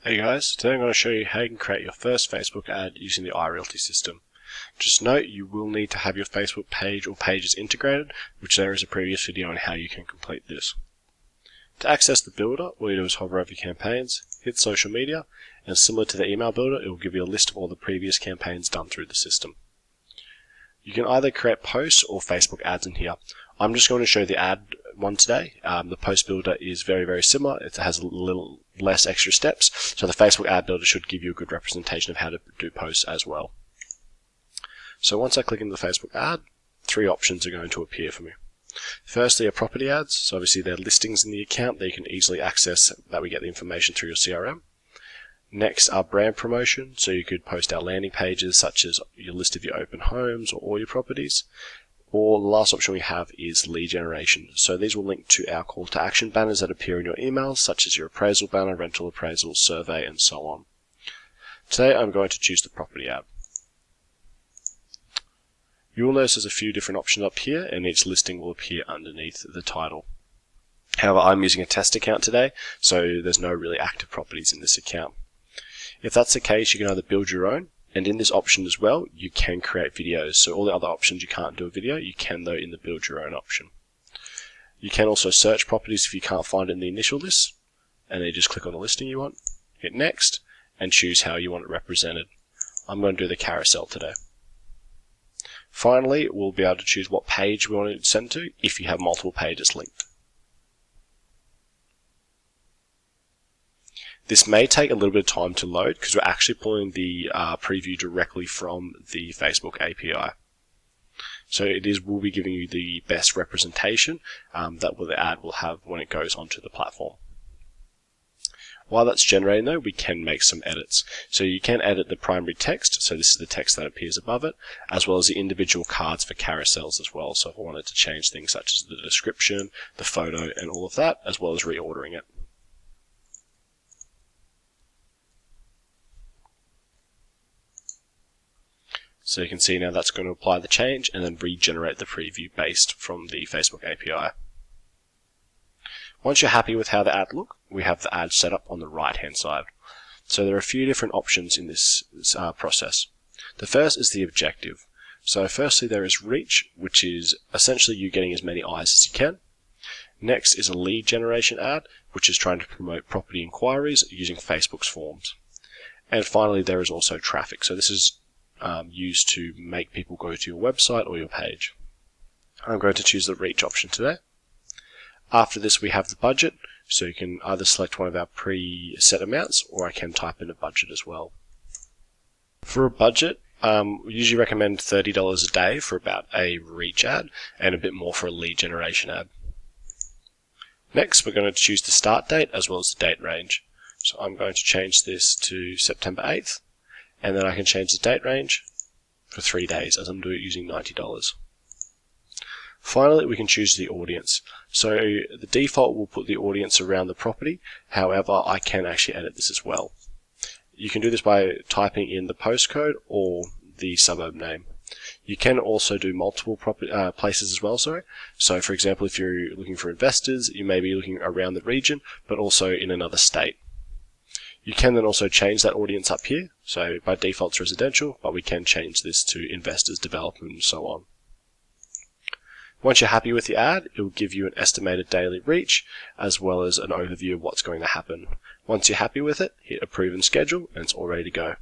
Hey guys, today I'm going to show you how you can create your first Facebook ad using the iRealty system. Just note you will need to have your Facebook page or pages integrated, which there is a previous video on how you can complete this. To access the builder, all you do is hover over campaigns, hit social media, and similar to the email builder, it will give you a list of all the previous campaigns done through the system. You can either create posts or Facebook ads in here. I'm just going to show the ad one today. The post builder is very similar. It has a little less extra steps, so the Facebook ad builder should give you a good representation of how to do posts as well. So once I click into the Facebook ad, three options are going to appear for me. Firstly are property ads, so obviously they're listings in the account that you can easily access, that we get the information through your CRM. Next are brand promotion, so you could post our landing pages such as your list of your open homes or all your properties. Or the last option we have is lead generation. So these will link to our call to action banners that appear in your emails, such as your appraisal banner, rental appraisal, survey, and so on. Today I'm going to choose the property ad. You will notice there's a few different options up here, and each listing will appear underneath the title. However, I'm using a test account today, so there's no really active properties in this account. If that's the case, you can either build your own, and in this option as well, you can create videos. So all the other options you can't do a video, you can though in the build your own option. You can also search properties if you can't find it in the initial list, and then you just click on the listing you want, hit next, and choose how you want it represented. I'm going to do the carousel today. Finally, we'll be able to choose what page we want to send to if you have multiple pages linked. This may take a little bit of time to load because we're actually pulling the preview directly from the Facebook API. So will be giving you the best representation that the ad will have when it goes onto the platform. While that's generating though, we can make some edits. So you can edit the primary text, so this is the text that appears above it, as well as the individual cards for carousels as well. So if I wanted to change things such as the description, the photo, and all of that, as well as reordering it. So you can see now that's going to apply the change and then regenerate the preview based from the Facebook API. Once you're happy with how the ad looks, we have the ad set up on the right hand side. So there are a few different options in this process. The first is the objective. So firstly there is reach, which is essentially you getting as many eyes as you can. Next is a lead generation ad, which is trying to promote property inquiries using Facebook's forms. And finally there is also traffic. So this is used to make people go to your website or your page. I'm going to choose the reach option today. After this we have the budget, so you can either select one of our pre-set amounts or I can type in a budget as well. For a budget, we usually recommend $30 a day for about a reach ad and a bit more for a lead generation ad. Next we're going to choose the start date as well as the date range. So I'm going to change this to September 8th. And then I can change the date range for 3 days as I'm doing using $90. Finally, we can choose the audience. So the default will put the audience around the property. However, I can actually edit this as well. You can do this by typing in the postcode or the suburb name. You can also do multiple places as well. So for example, if you're looking for investors, you may be looking around the region, but also in another state. You can then also change that audience up here. So by default it's residential, but we can change this to investors, development, and so on. Once you're happy with the ad, it will give you an estimated daily reach, as well as an overview of what's going to happen. Once you're happy with it, hit approve and schedule, and it's all ready to go.